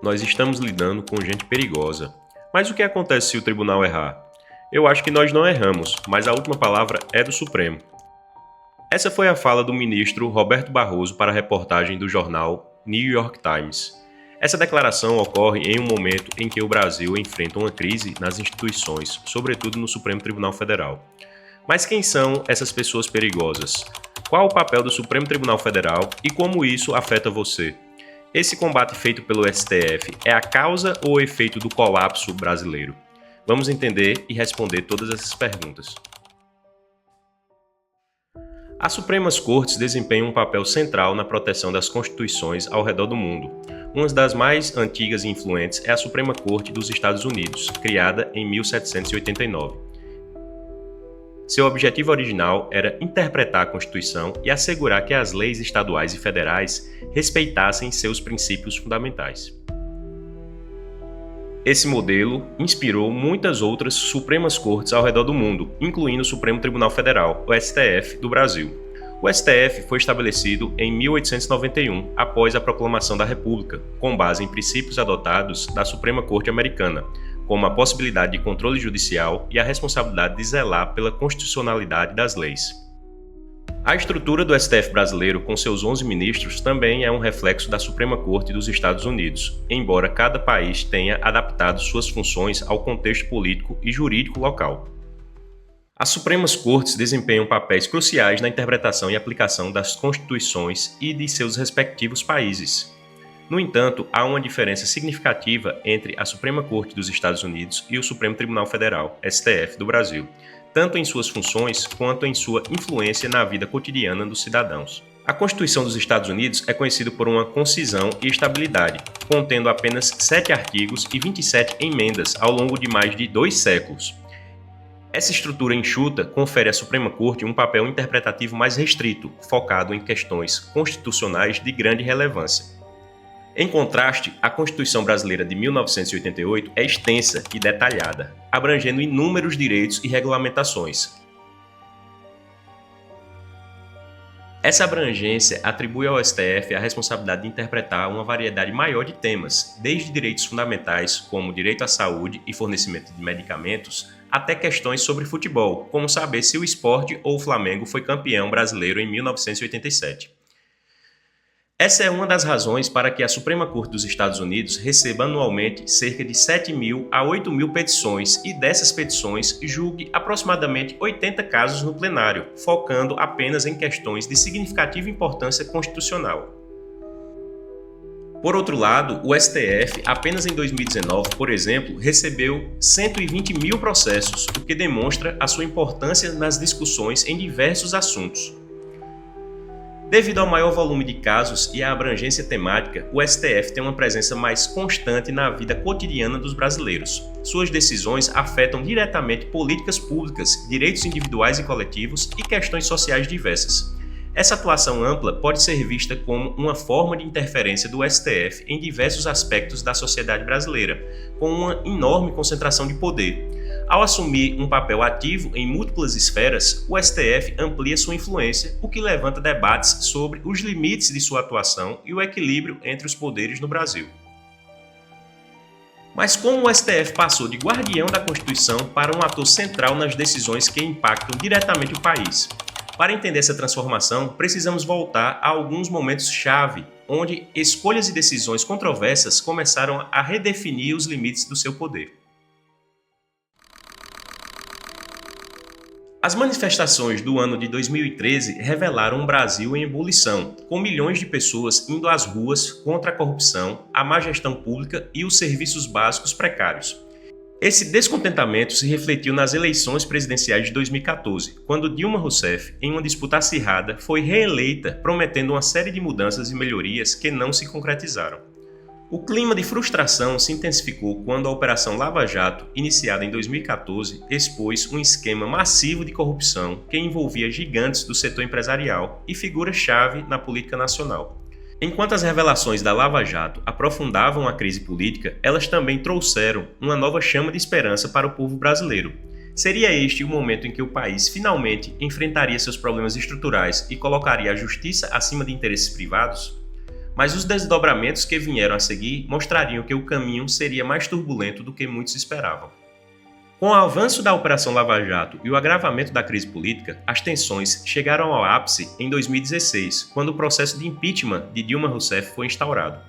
nós estamos lidando com gente perigosa. Mas o que acontece se o tribunal errar? Eu acho que nós não erramos, mas a última palavra é do Supremo. Essa foi a fala do ministro Roberto Barroso para a reportagem do jornal New York Times. Essa declaração ocorre em um momento em que o Brasil enfrenta uma crise nas instituições, sobretudo no Supremo Tribunal Federal. Mas quem são essas pessoas perigosas? Qual o papel do Supremo Tribunal Federal e como isso afeta você? Esse combate feito pelo STF é a causa ou o efeito do colapso brasileiro? Vamos entender e responder todas essas perguntas. As Supremas Cortes desempenham um papel central na proteção das constituições ao redor do mundo. Uma das mais antigas e influentes é a Suprema Corte dos Estados Unidos, criada em 1789. Seu objetivo original era interpretar a Constituição e assegurar que as leis estaduais e federais respeitassem seus princípios fundamentais. Esse modelo inspirou muitas outras Supremas Cortes ao redor do mundo, incluindo o Supremo Tribunal Federal, o STF, do Brasil. O STF foi estabelecido em 1891, após a proclamação da República, com base em princípios adotados da Suprema Corte Americana, como a possibilidade de controle judicial e a responsabilidade de zelar pela constitucionalidade das leis. A estrutura do STF brasileiro, com seus 11 ministros, também é um reflexo da Suprema Corte dos Estados Unidos, embora cada país tenha adaptado suas funções ao contexto político e jurídico local. As Supremas Cortes desempenham papéis cruciais na interpretação e aplicação das constituições e de seus respectivos países. No entanto, há uma diferença significativa entre a Suprema Corte dos Estados Unidos e o Supremo Tribunal Federal, STF, do Brasil, tanto em suas funções quanto em sua influência na vida cotidiana dos cidadãos. A Constituição dos Estados Unidos é conhecida por uma concisão e estabilidade, contendo apenas 7 artigos e 27 emendas ao longo de mais de 2 séculos. Essa estrutura enxuta confere à Suprema Corte um papel interpretativo mais restrito, focado em questões constitucionais de grande relevância. Em contraste, a Constituição Brasileira de 1988 é extensa e detalhada, abrangendo inúmeros direitos e regulamentações. Essa abrangência atribui ao STF a responsabilidade de interpretar uma variedade maior de temas, desde direitos fundamentais, como direito à saúde e fornecimento de medicamentos, até questões sobre futebol, como saber se o Sport ou o Flamengo foi campeão brasileiro em 1987. Essa é uma das razões para que a Suprema Corte dos Estados Unidos receba anualmente cerca de 7.000 a 8.000 petições e dessas petições julgue aproximadamente 80 casos no plenário, focando apenas em questões de significativa importância constitucional. Por outro lado, o STF, apenas em 2019, por exemplo, recebeu 120.000 processos, o que demonstra a sua importância nas discussões em diversos assuntos. Devido ao maior volume de casos e à abrangência temática, o STF tem uma presença mais constante na vida cotidiana dos brasileiros. Suas decisões afetam diretamente políticas públicas, direitos individuais e coletivos e questões sociais diversas. Essa atuação ampla pode ser vista como uma forma de interferência do STF em diversos aspectos da sociedade brasileira, com uma enorme concentração de poder. Ao assumir um papel ativo em múltiplas esferas, o STF amplia sua influência, o que levanta debates sobre os limites de sua atuação e o equilíbrio entre os poderes no Brasil. Mas como o STF passou de guardião da Constituição para um ator central nas decisões que impactam diretamente o país? Para entender essa transformação, precisamos voltar a alguns momentos-chave, onde escolhas e decisões controversas começaram a redefinir os limites do seu poder. As manifestações do ano de 2013 revelaram um Brasil em ebulição, com milhões de pessoas indo às ruas contra a corrupção, a má gestão pública e os serviços básicos precários. Esse descontentamento se refletiu nas eleições presidenciais de 2014, quando Dilma Rousseff, em uma disputa acirrada, foi reeleita, prometendo uma série de mudanças e melhorias que não se concretizaram. O clima de frustração se intensificou quando a Operação Lava Jato, iniciada em 2014, expôs um esquema massivo de corrupção que envolvia gigantes do setor empresarial e figuras-chave na política nacional. Enquanto as revelações da Lava Jato aprofundavam a crise política, elas também trouxeram uma nova chama de esperança para o povo brasileiro. Seria este o momento em que o país finalmente enfrentaria seus problemas estruturais e colocaria a justiça acima de interesses privados? mas os desdobramentos que vieram a seguir mostrariam que o caminho seria mais turbulento do que muitos esperavam. Com o avanço da Operação Lava Jato e o agravamento da crise política, as tensões chegaram ao ápice em 2016, quando o processo de impeachment de Dilma Rousseff foi instaurado.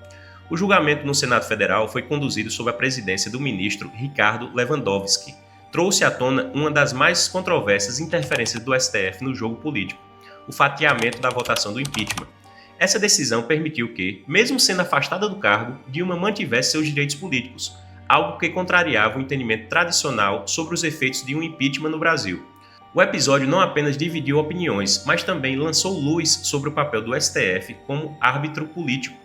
O julgamento no Senado Federal foi conduzido sob a presidência do ministro Ricardo Lewandowski. Trouxe à tona uma das mais controversas interferências do STF no jogo político, o fatiamento da votação do impeachment. Essa decisão permitiu que, mesmo sendo afastada do cargo, Dilma mantivesse seus direitos políticos, algo que contrariava o entendimento tradicional sobre os efeitos de um impeachment no Brasil. O episódio não apenas dividiu opiniões, mas também lançou luz sobre o papel do STF como árbitro político,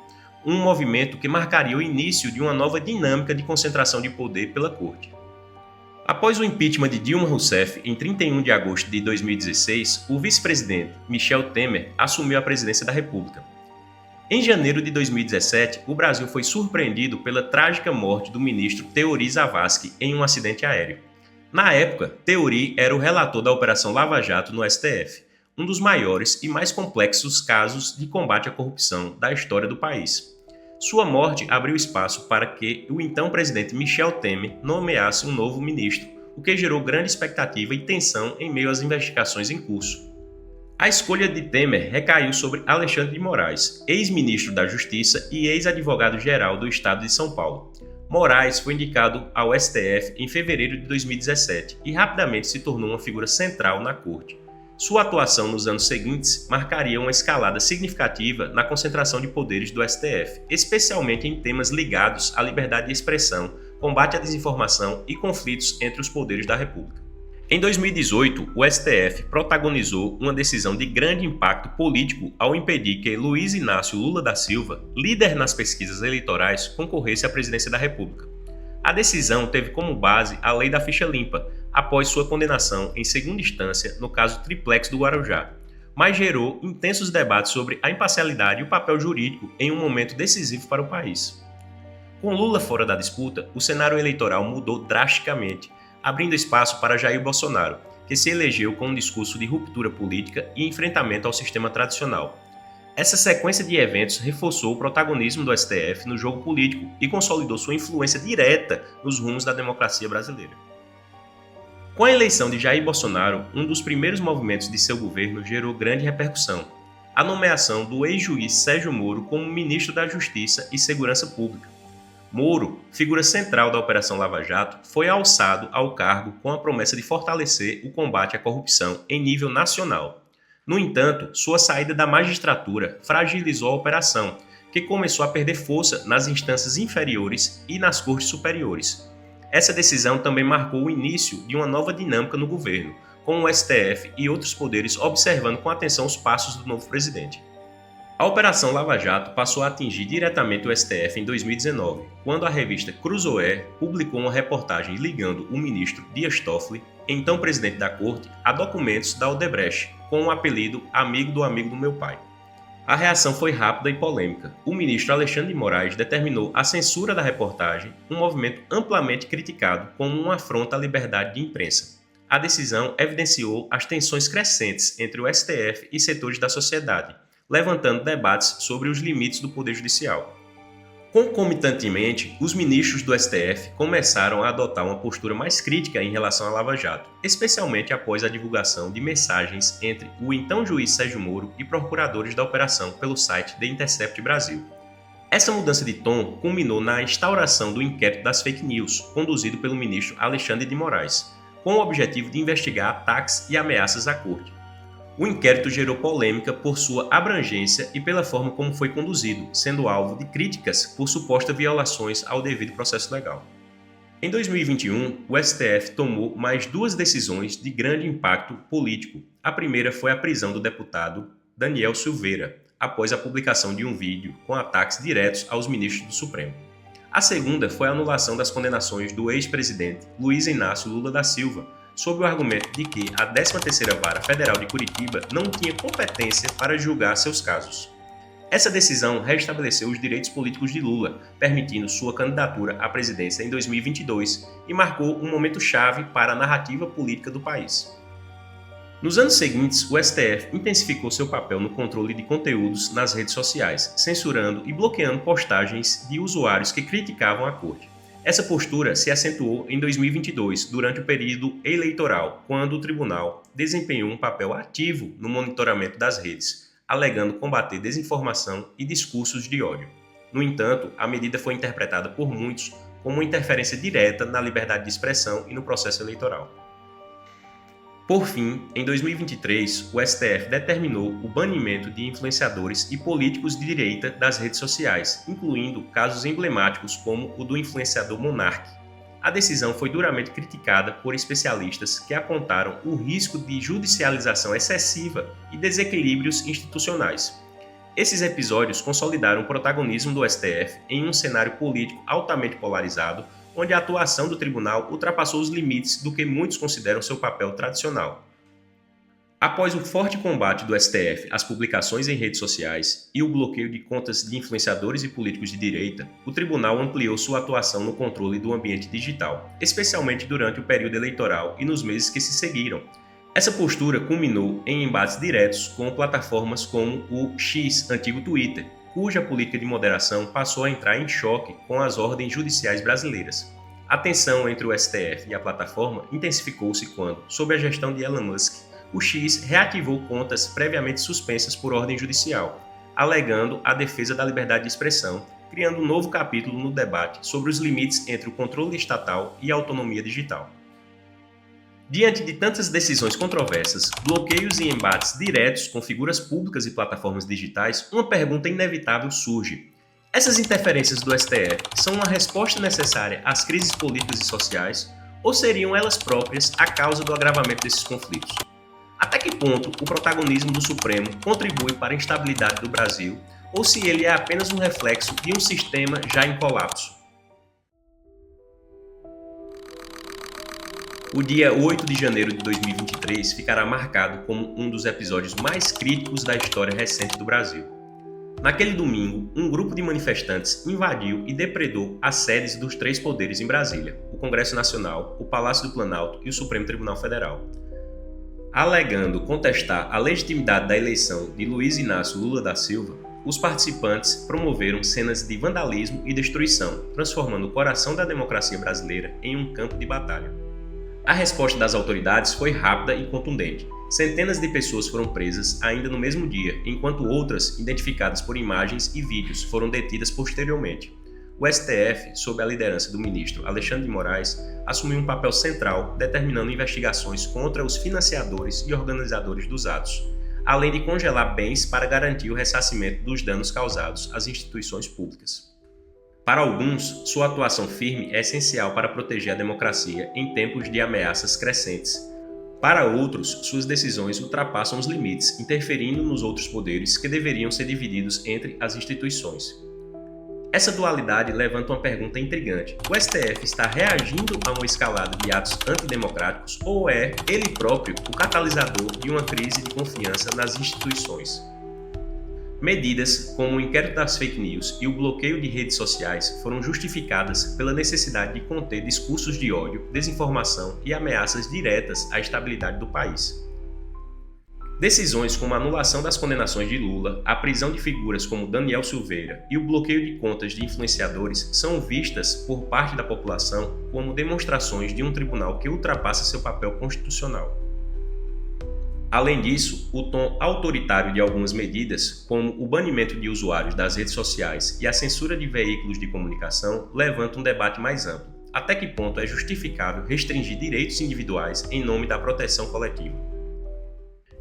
um movimento que marcaria o início de uma nova dinâmica de concentração de poder pela Corte. Após o impeachment de Dilma Rousseff, em 31 de agosto de 2016, o vice-presidente Michel Temer assumiu a presidência da República. Em janeiro de 2017, o Brasil foi surpreendido pela trágica morte do ministro Teori Zavascki em um acidente aéreo. Na época, Teori era o relator da Operação Lava Jato no STF, um dos maiores e mais complexos casos de combate à corrupção da história do país. Sua morte abriu espaço para que o então presidente Michel Temer nomeasse um novo ministro, o que gerou grande expectativa e tensão em meio às investigações em curso. A escolha de Temer recaiu sobre Alexandre de Moraes, ex-ministro da Justiça e ex-advogado-geral do Estado de São Paulo. Moraes foi indicado ao STF em fevereiro de 2017 e rapidamente se tornou uma figura central na corte. Sua atuação nos anos seguintes marcaria uma escalada significativa na concentração de poderes do STF, especialmente em temas ligados à liberdade de expressão, combate à desinformação e conflitos entre os poderes da República. Em 2018, o STF protagonizou uma decisão de grande impacto político ao impedir que Luiz Inácio Lula da Silva, líder nas pesquisas eleitorais, concorresse à presidência da República. A decisão teve como base a Lei da Ficha Limpa, após sua condenação em segunda instância no caso Triplex do Guarujá, mas gerou intensos debates sobre a imparcialidade e o papel jurídico em um momento decisivo para o país. Com Lula fora da disputa, o cenário eleitoral mudou drasticamente, abrindo espaço para Jair Bolsonaro, que se elegeu com um discurso de ruptura política e enfrentamento ao sistema tradicional. Essa sequência de eventos reforçou o protagonismo do STF no jogo político e consolidou sua influência direta nos rumos da democracia brasileira. Com a eleição de Jair Bolsonaro, um dos primeiros movimentos de seu governo gerou grande repercussão: a nomeação do ex-juiz Sérgio Moro como ministro da Justiça e Segurança Pública. Moro, figura central da Operação Lava Jato, foi alçado ao cargo com a promessa de fortalecer o combate à corrupção em nível nacional. No entanto, sua saída da magistratura fragilizou a operação, que começou a perder força nas instâncias inferiores e nas cortes superiores. Essa decisão também marcou o início de uma nova dinâmica no governo, com o STF e outros poderes observando com atenção os passos do novo presidente. A Operação Lava Jato passou a atingir diretamente o STF em 2019, quando a revista Cruzoé publicou uma reportagem ligando o ministro Dias Toffoli, então presidente da corte, a documentos da Odebrecht, com o apelido Amigo do Meu Pai. A reação foi rápida e polêmica. O ministro Alexandre de Moraes determinou a censura da reportagem, um movimento amplamente criticado como uma afronta à liberdade de imprensa. A decisão evidenciou as tensões crescentes entre o STF e setores da sociedade, levantando debates sobre os limites do Poder Judicial. Concomitantemente, os ministros do STF começaram a adotar uma postura mais crítica em relação à Lava Jato, especialmente após a divulgação de mensagens entre o então juiz Sérgio Moro e procuradores da operação pelo site The Intercept Brasil. Essa mudança de tom culminou na instauração do inquérito das fake news, conduzido pelo ministro Alexandre de Moraes, com o objetivo de investigar ataques e ameaças à corte. O inquérito gerou polêmica por sua abrangência e pela forma como foi conduzido, sendo alvo de críticas por supostas violações ao devido processo legal. Em 2021, o STF tomou mais duas decisões de grande impacto político. A primeira foi a prisão do deputado Daniel Silveira, após a publicação de um vídeo com ataques diretos aos ministros do Supremo. A segunda foi a anulação das condenações do ex-presidente Luiz Inácio Lula da Silva, sob o argumento de que a 13ª Vara Federal de Curitiba não tinha competência para julgar seus casos. Essa decisão restabeleceu os direitos políticos de Lula, permitindo sua candidatura à presidência em 2022 e marcou um momento chave para a narrativa política do país. Nos anos seguintes, o STF intensificou seu papel no controle de conteúdos nas redes sociais, censurando e bloqueando postagens de usuários que criticavam a corte. Essa postura se acentuou em 2022, durante o período eleitoral, quando o tribunal desempenhou um papel ativo no monitoramento das redes, alegando combater desinformação e discursos de ódio. No entanto, a medida foi interpretada por muitos como uma interferência direta na liberdade de expressão e no processo eleitoral. Por fim, em 2023, o STF determinou o banimento de influenciadores e políticos de direita das redes sociais, incluindo casos emblemáticos como o do influenciador Monark. A decisão foi duramente criticada por especialistas que apontaram o risco de judicialização excessiva e desequilíbrios institucionais. Esses episódios consolidaram o protagonismo do STF em um cenário político altamente polarizado, onde a atuação do tribunal ultrapassou os limites do que muitos consideram seu papel tradicional. Após o forte combate do STF às publicações em redes sociais e o bloqueio de contas de influenciadores e políticos de direita, o tribunal ampliou sua atuação no controle do ambiente digital, especialmente durante o período eleitoral e nos meses que se seguiram. Essa postura culminou em embates diretos com plataformas como o X, antigo Twitter, cuja política de moderação passou a entrar em choque com as ordens judiciais brasileiras. A tensão entre o STF e a plataforma intensificou-se quando, sob a gestão de Elon Musk, o X reativou contas previamente suspensas por ordem judicial, alegando a defesa da liberdade de expressão, criando um novo capítulo no debate sobre os limites entre o controle estatal e a autonomia digital. Diante de tantas decisões controversas, bloqueios e embates diretos com figuras públicas e plataformas digitais, uma pergunta inevitável surge. Essas interferências do STF são uma resposta necessária às crises políticas e sociais ou seriam elas próprias a causa do agravamento desses conflitos? Até que ponto o protagonismo do Supremo contribui para a instabilidade do Brasil ou se ele é apenas um reflexo de um sistema já em colapso? O dia 8 de janeiro de 2023 ficará marcado como um dos episódios mais críticos da história recente do Brasil. Naquele domingo, um grupo de manifestantes invadiu e depredou as sedes dos três poderes em Brasília, o Congresso Nacional, o Palácio do Planalto e o Supremo Tribunal Federal. Alegando contestar a legitimidade da eleição de Luiz Inácio Lula da Silva, os participantes promoveram cenas de vandalismo e destruição, transformando o coração da democracia brasileira em um campo de batalha. A resposta das autoridades foi rápida e contundente. Centenas de pessoas foram presas ainda no mesmo dia, enquanto outras, identificadas por imagens e vídeos, foram detidas posteriormente. O STF, sob a liderança do ministro Alexandre de Moraes, assumiu um papel central determinando investigações contra os financiadores e organizadores dos atos, além de congelar bens para garantir o ressarcimento dos danos causados às instituições públicas. Para alguns, sua atuação firme é essencial para proteger a democracia em tempos de ameaças crescentes. Para outros, suas decisões ultrapassam os limites, interferindo nos outros poderes que deveriam ser divididos entre as instituições. Essa dualidade levanta uma pergunta intrigante. O STF está reagindo a uma escalada de atos antidemocráticos ou é ele próprio o catalisador de uma crise de confiança nas instituições? Medidas como o inquérito das fake news e o bloqueio de redes sociais foram justificadas pela necessidade de conter discursos de ódio, desinformação e ameaças diretas à estabilidade do país. Decisões como a anulação das condenações de Lula, a prisão de figuras como Daniel Silveira e o bloqueio de contas de influenciadores são vistas por parte da população como demonstrações de um tribunal que ultrapassa seu papel constitucional. Além disso, o tom autoritário de algumas medidas, como o banimento de usuários das redes sociais e a censura de veículos de comunicação, levanta um debate mais amplo. Até que ponto é justificável restringir direitos individuais em nome da proteção coletiva?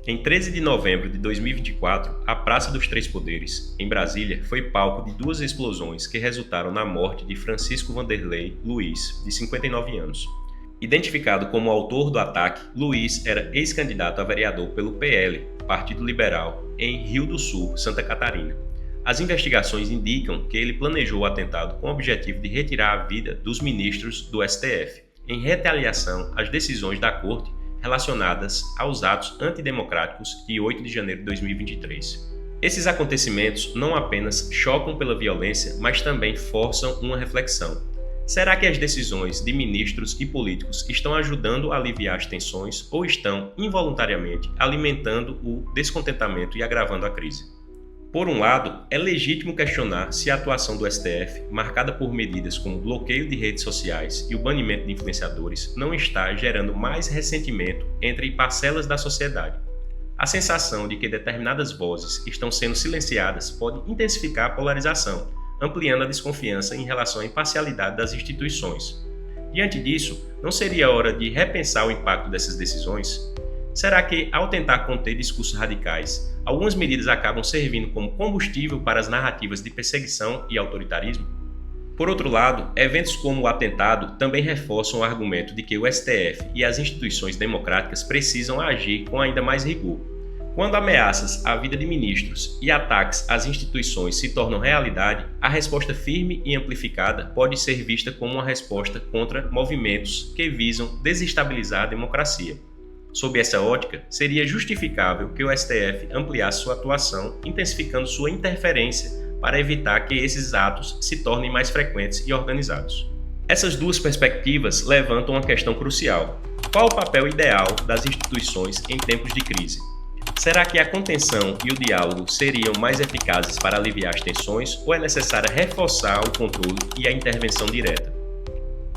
Em 13 de novembro de 2024, a Praça dos Três Poderes, em Brasília, foi palco de duas explosões que resultaram na morte de Francisco Vanderlei Luiz, de 59 anos. Identificado como autor do ataque, Luiz era ex-candidato a vereador pelo PL, Partido Liberal, em Rio do Sul, Santa Catarina. As investigações indicam que ele planejou o atentado com o objetivo de retirar a vida dos ministros do STF, em retaliação às decisões da Corte relacionadas aos atos antidemocráticos de 8 de janeiro de 2023. Esses acontecimentos não apenas chocam pela violência, mas também forçam uma reflexão. Será que as decisões de ministros e políticos estão ajudando a aliviar as tensões ou estão, involuntariamente, alimentando o descontentamento e agravando a crise? Por um lado, é legítimo questionar se a atuação do STF, marcada por medidas como o bloqueio de redes sociais e o banimento de influenciadores, não está gerando mais ressentimento entre parcelas da sociedade. A sensação de que determinadas vozes estão sendo silenciadas pode intensificar a polarização, ampliando a desconfiança em relação à imparcialidade das instituições. Diante disso, não seria hora de repensar o impacto dessas decisões? Será que, ao tentar conter discursos radicais, algumas medidas acabam servindo como combustível para as narrativas de perseguição e autoritarismo? Por outro lado, eventos como o atentado também reforçam o argumento de que o STF e as instituições democráticas precisam agir com ainda mais rigor. Quando ameaças à vida de ministros e ataques às instituições se tornam realidade, a resposta firme e amplificada pode ser vista como uma resposta contra movimentos que visam desestabilizar a democracia. Sob essa ótica, seria justificável que o STF ampliasse sua atuação, intensificando sua interferência para evitar que esses atos se tornem mais frequentes e organizados. Essas duas perspectivas levantam uma questão crucial: qual o papel ideal das instituições em tempos de crise? Será que a contenção e o diálogo seriam mais eficazes para aliviar as tensões ou é necessário reforçar o controle e a intervenção direta?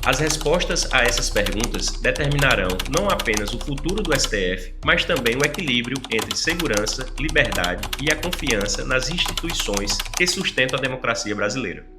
As respostas a essas perguntas determinarão não apenas o futuro do STF, mas também o equilíbrio entre segurança, liberdade e a confiança nas instituições que sustentam a democracia brasileira.